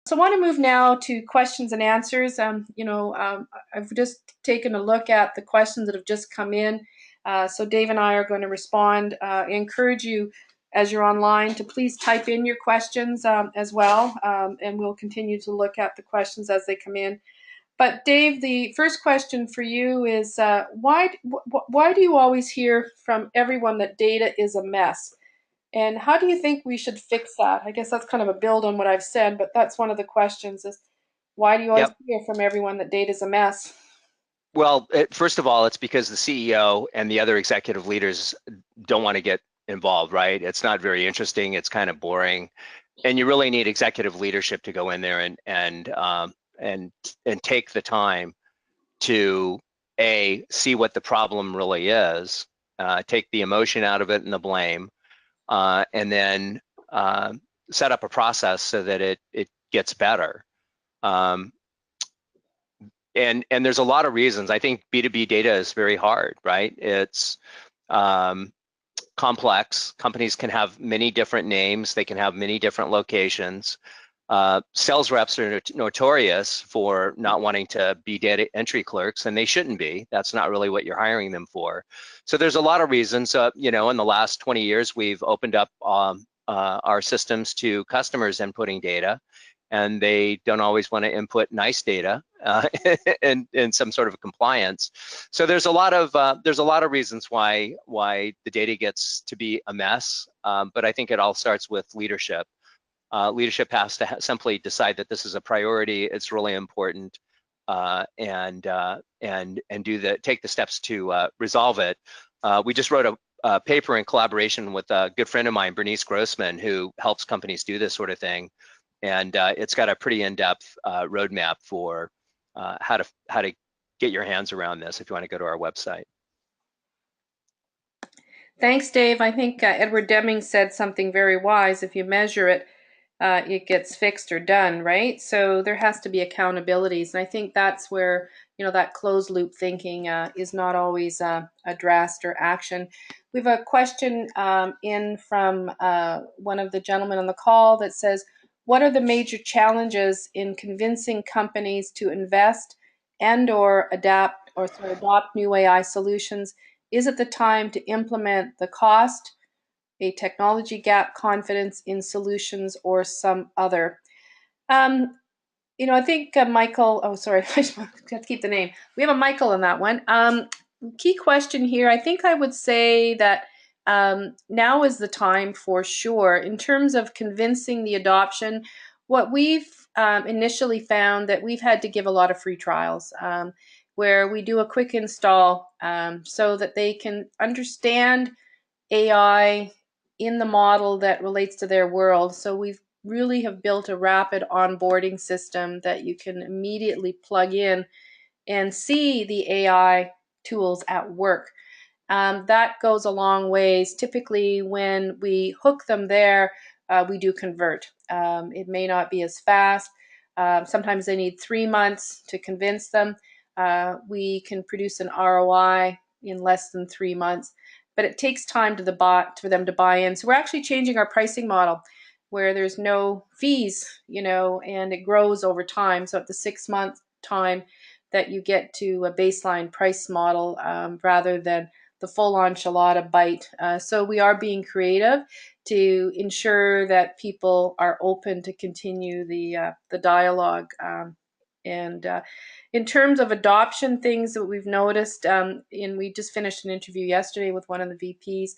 So I want to move now to questions and answers. I've just taken a look at the questions that have just come in. So Dave and I are going to respond. I encourage you, as you're online, to please type in your questions as well, and we'll continue to look at the questions as they come in. But Dave, the first question for you is why do you always hear from everyone that data is a mess? And how do you think we should fix that? I guess that's kind of a build on what I've said, but that's one of the questions is why do you always Yep. hear from everyone that data's a mess? Well, first of all, it's because the CEO and the other executive leaders don't want to get involved, right? It's not very interesting. It's kind of boring, and you really need executive leadership to go in there and take the time to see what the problem really is, take the emotion out of it and the blame, and then set up a process so that it gets better. And there's a lot of reasons. I think B2B data is very hard, right? It's complex. Companies can have many different names. They can have many different locations. Sales reps are notorious for not wanting to be data entry clerks, and they shouldn't be. That's not really what you're hiring them for. So there's a lot of reasons. In the last 20 years, we've opened up our systems to customers inputting data, and they don't always want to input nice data in some sort of compliance. So there's a lot of reasons why the data gets to be a mess. But I think it all starts with leadership. Leadership has to simply decide that this is a priority. It's really important, and take the steps to resolve it. We just wrote a paper in collaboration with a good friend of mine, Bernice Grossman, who helps companies do this sort of thing. And it's got a pretty in-depth roadmap for how to get your hands around this if you want to go to our website. Thanks, Dave. I think Edward Deming said something very wise. If you measure it, it gets fixed or done, right? So there has to be accountabilities. And I think that's where, that closed loop thinking is not always addressed or action. We have a question in from one of the gentlemen on the call that says, what are the major challenges in convincing companies to invest and or adopt new AI solutions? Is it the time to implement the cost, a technology gap, confidence in solutions, or some other? I think Michael, oh, sorry, I have to keep the name. We have a Michael in that one. Key question here, I think I would say that now is the time for sure. In terms of convincing the adoption, what we've initially found that we've had to give a lot of free trials where we do a quick install so that they can understand AI in the model that relates to their world. So we've really have built a rapid onboarding system that you can immediately plug in and see the AI tools at work. That goes a long ways. Typically, when we hook them there, we do convert. It may not be as fast. Sometimes they need 3 months to convince them. We can produce an ROI in less than 3 months, but it takes time for them to buy in. So we're actually changing our pricing model where there's no fees, and it grows over time. So at the 6-month time that you get to a baseline price model rather than the full enchilada bite. So we are being creative to ensure that people are open to continue the dialogue. And in terms of adoption, things that we've noticed, and we just finished an interview yesterday with one of the VPs,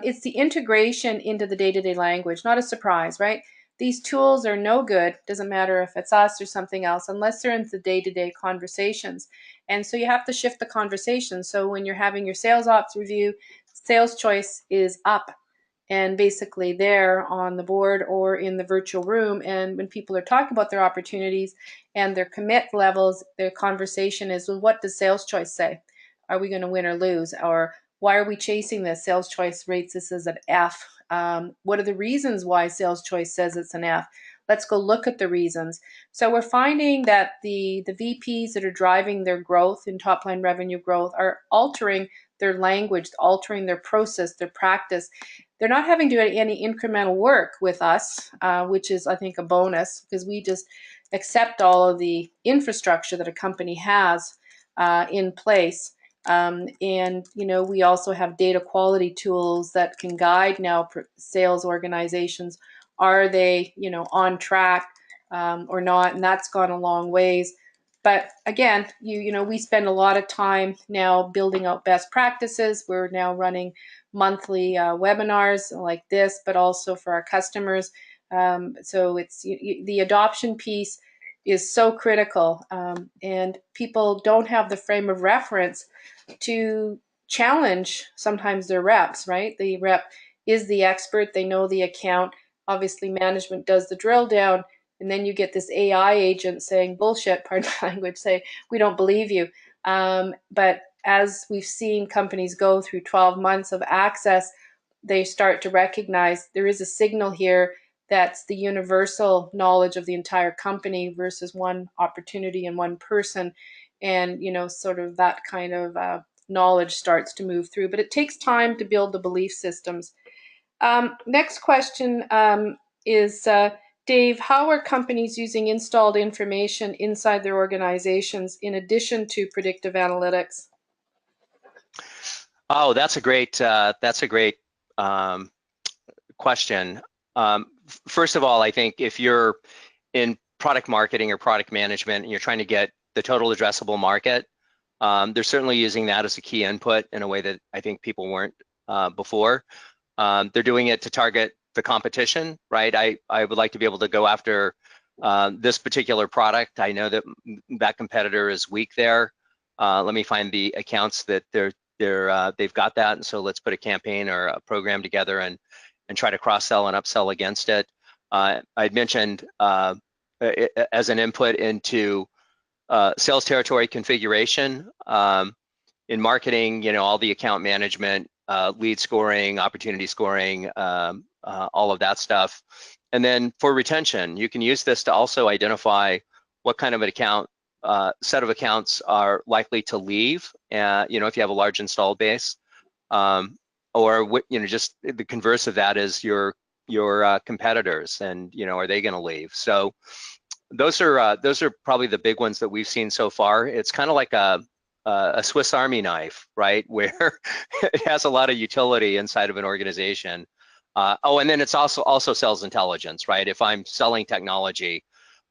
it's the integration into the day-to-day language. Not a surprise, right? These tools are no good, doesn't matter if it's us or something else, unless they're in the day-to-day conversations. And so you have to shift the conversation. So when you're having your sales ops review, SalesChoice is up and basically there on the board or in the virtual room. And when people are talking about their opportunities and their commit levels, their conversation is, well, what does SalesChoice say? Are we going to win or lose? Or why are we chasing this? SalesChoice rates this as an F. What are the reasons why SalesChoice says it's an F? Let's go look at the reasons. So we're finding that the VPs that are driving their growth in top line revenue growth are altering their language, altering their process, their practice. they're not having to do any incremental work with us, which is, I think, a bonus because we just accept all of the infrastructure that a company has in place. And we also have data quality tools that can guide now sales organizations. Are they on track or not? And that's gone a long ways. But again, we spend a lot of time now building out best practices. We're now running monthly webinars like this, but also for our customers. So it's the adoption piece is so critical, and people don't have the frame of reference to challenge sometimes their reps, right? The rep is the expert, they know the account. Obviously, management does the drill down, and then you get this AI agent saying bullshit, pardon my language, say, we don't believe you. But as we've seen companies go through 12 months of access, they start to recognize there is a signal here that's the universal knowledge of the entire company versus one opportunity and one person. And, sort of that kind of knowledge starts to move through. But it takes time to build the belief systems. Next question is Dave, how are companies using installed information inside their organizations in addition to predictive analytics? Oh, that's a great question. First of all, I think if you're in product marketing or product management and you're trying to get the total addressable market, they're certainly using that as a key input in a way that I think people weren't before. They're doing it to target the competition, right? I would like to be able to go after this particular product. I know that that competitor is weak there. Let me find the accounts that they've got that, and so let's put a campaign or a program together and try to cross-sell and upsell against it. I'd mentioned as an input into sales territory configuration. In marketing, all the account management, lead scoring, opportunity scoring, all of that stuff. And then for retention, you can use this to also identify what kind of an account, set of accounts are likely to leave, if you have a large installed base. Or just the converse of that is your competitors, and are they going to leave? So those are probably the big ones that we've seen so far. It's kind of like a Swiss Army knife, right? Where it has a lot of utility inside of an organization. And then it's also sales intelligence, right? If I'm selling technology,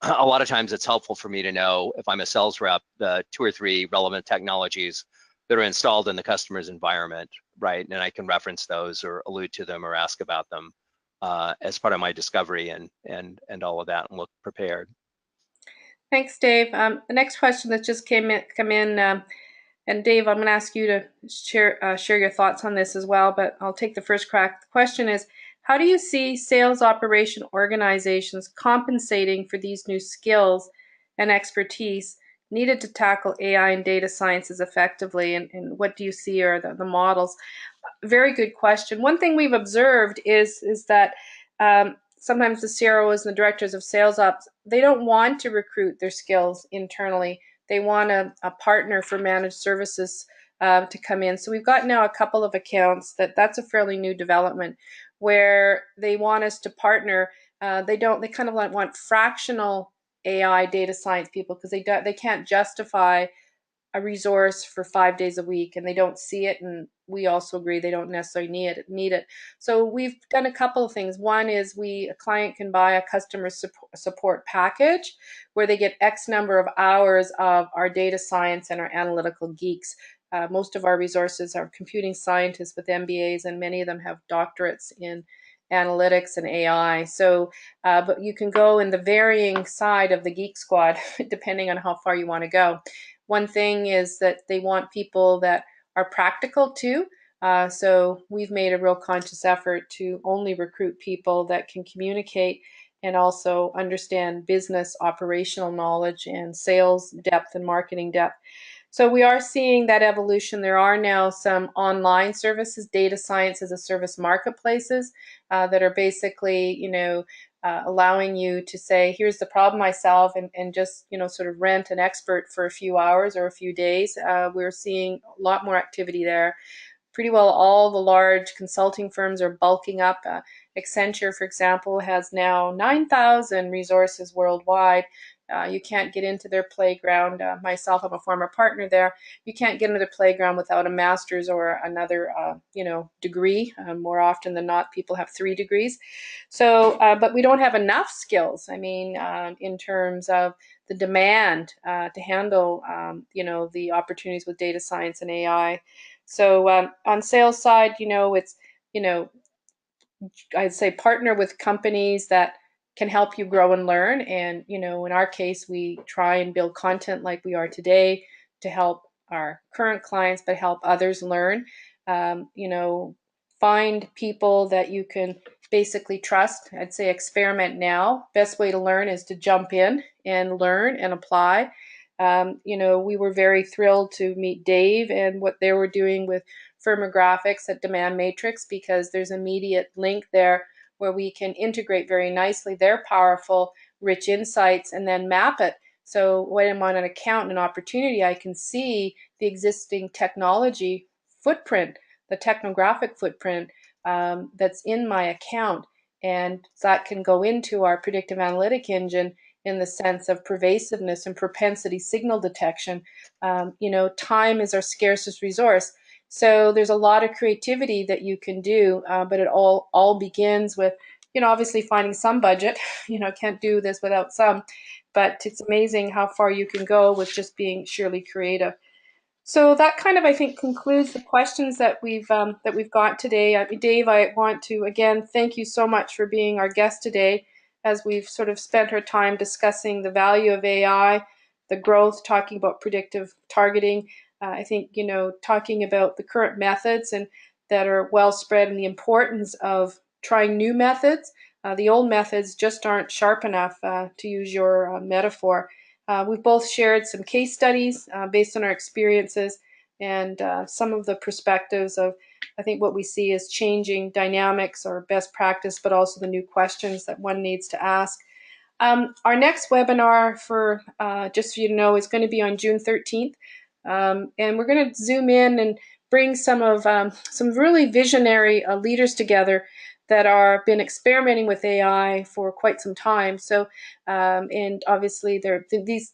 a lot of times it's helpful for me to know, if I'm a sales rep, the 2 or 3 relevant technologies that are installed in the customer's environment, right? And I can reference those or allude to them or ask about them as part of my discovery and all of that, and look prepared. Thanks, Dave. The next question that just come in, and Dave, I'm going to ask you to share your thoughts on this as well, but I'll take the first crack. The question is, how do you see sales operation organizations compensating for these new skills and expertise needed to tackle AI and data sciences effectively, and what do you see are the models? Very good question. One thing we've observed is that sometimes the CROs and the directors of sales ops, they don't want to recruit their skills internally. They want a partner for managed services to come in. So we've got now a couple of accounts that's a fairly new development where they want us to partner. They kind of want fractional AI data science people because they can't justify a resource for 5 days a week, and they don't see it, and we also agree they don't necessarily need it. So we've done a couple of things. One is a client can buy a customer support package where they get X number of hours of our data science and our analytical geeks. Most of our resources are computing scientists with MBAs, and many of them have doctorates in analytics and AI. So, but you can go in the varying side of the geek squad depending on how far you want to go. One thing is that they want people that are practical too. So we've made a real conscious effort to only recruit people that can communicate and also understand business operational knowledge and sales depth and marketing depth. So we are seeing that evolution. There are now some online services, data science as a service marketplaces that are basically, allowing you to say, here's the problem I solve, and just, sort of rent an expert for a few hours or a few days. We're seeing a lot more activity there. pretty well all the large consulting firms are bulking up. Accenture, for example, has now 9,000 resources worldwide. You can't get into their playground. Myself, I'm a former partner there. You can't get into the playground without a master's or another, degree. More often than not, people have 3 degrees. So, but we don't have enough skills. I mean, in terms of the demand to handle, the opportunities with data science and AI. So on sales side, it's, you know, I'd say partner with companies that can help you grow and learn. And, in our case, we try and build content like we are today to help our current clients, but help others learn. Find people that you can basically trust. I'd say experiment now. Best way to learn is to jump in and learn and apply. We were very thrilled to meet Dave and what they were doing with firmographics at Demand Matrix, because there's immediate link there where we can integrate very nicely their powerful, rich insights and then map it. So when I'm on an account and an opportunity, I can see the existing technology footprint, the technographic footprint that's in my account. And that can go into our predictive analytic engine in the sense of pervasiveness and propensity signal detection. Time is our scarcest resource. So there's a lot of creativity that you can do, but it all begins with, obviously finding some budget. Can't do this without some, but it's amazing how far you can go with just being sheerly creative. So that kind of, I think, concludes the questions that we've got today. Dave, I want to again thank you so much for being our guest today, as we've sort of spent our time discussing the value of AI, the growth, talking about predictive targeting. I think talking about the current methods and that are well spread, and the importance of trying new methods. The old methods just aren't sharp enough, to use your metaphor. We've both shared some case studies based on our experiences and some of the perspectives of, I think, what we see as changing dynamics or best practice, but also the new questions that one needs to ask. Our next webinar, for just so you know, is going to be on June 13th. And we're going to zoom in and bring some really visionary leaders together that are been experimenting with AI for quite some time. So, and obviously,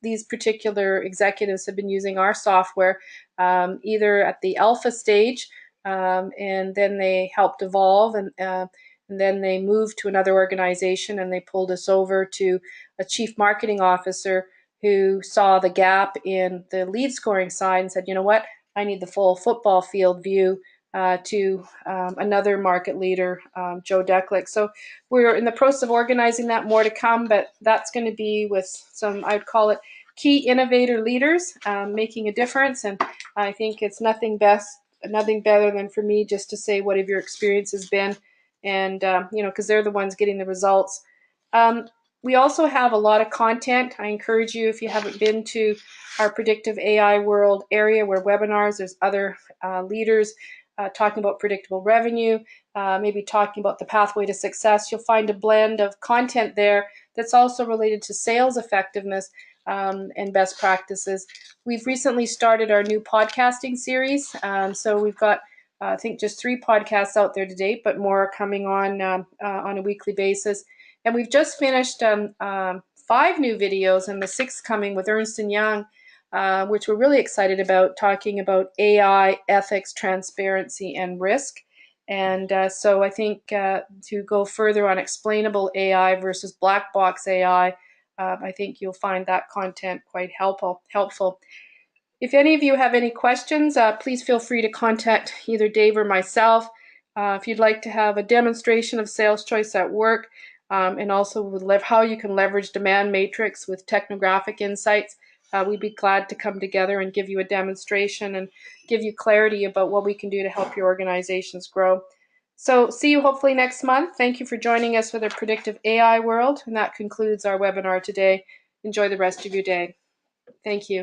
these particular executives have been using our software either at the alpha stage, and then they helped evolve, and then they moved to another organization, and they pulled us over to a chief marketing officer who saw the gap in the lead scoring side and said, you know what, I need the full football field view, to another market leader, Joe Deklick. So we're in the process of organizing that, more to come, but that's going to be with some, I'd call it, key innovator leaders making a difference. And I think it's nothing better than for me just to say, what have your experiences been? And, because they're the ones getting the results. We also have a lot of content. I encourage you, if you haven't been to our predictive AI world area where webinars, there's other leaders talking about predictable revenue, maybe talking about the pathway to success. You'll find a blend of content there that's also related to sales effectiveness and best practices. We've recently started our new podcasting series. So we've got, I think, just 3 podcasts out there to date, but more are coming on a weekly basis. And we've just finished 5 new videos, and the 6th coming with Ernst & Young, which we're really excited about, talking about AI, ethics, transparency, and risk. And so I think to go further on explainable AI versus black box AI, I think you'll find that content quite helpful. If any of you have any questions, please feel free to contact either Dave or myself. If you'd like to have a demonstration of SalesChoice at work, and also with how you can leverage Demand Matrix with technographic insights, we'd be glad to come together and give you a demonstration and give you clarity about what we can do to help your organizations grow. So see you hopefully next month. Thank you for joining us for the Predictive AI World, and that concludes our webinar today. Enjoy the rest of your day. Thank you.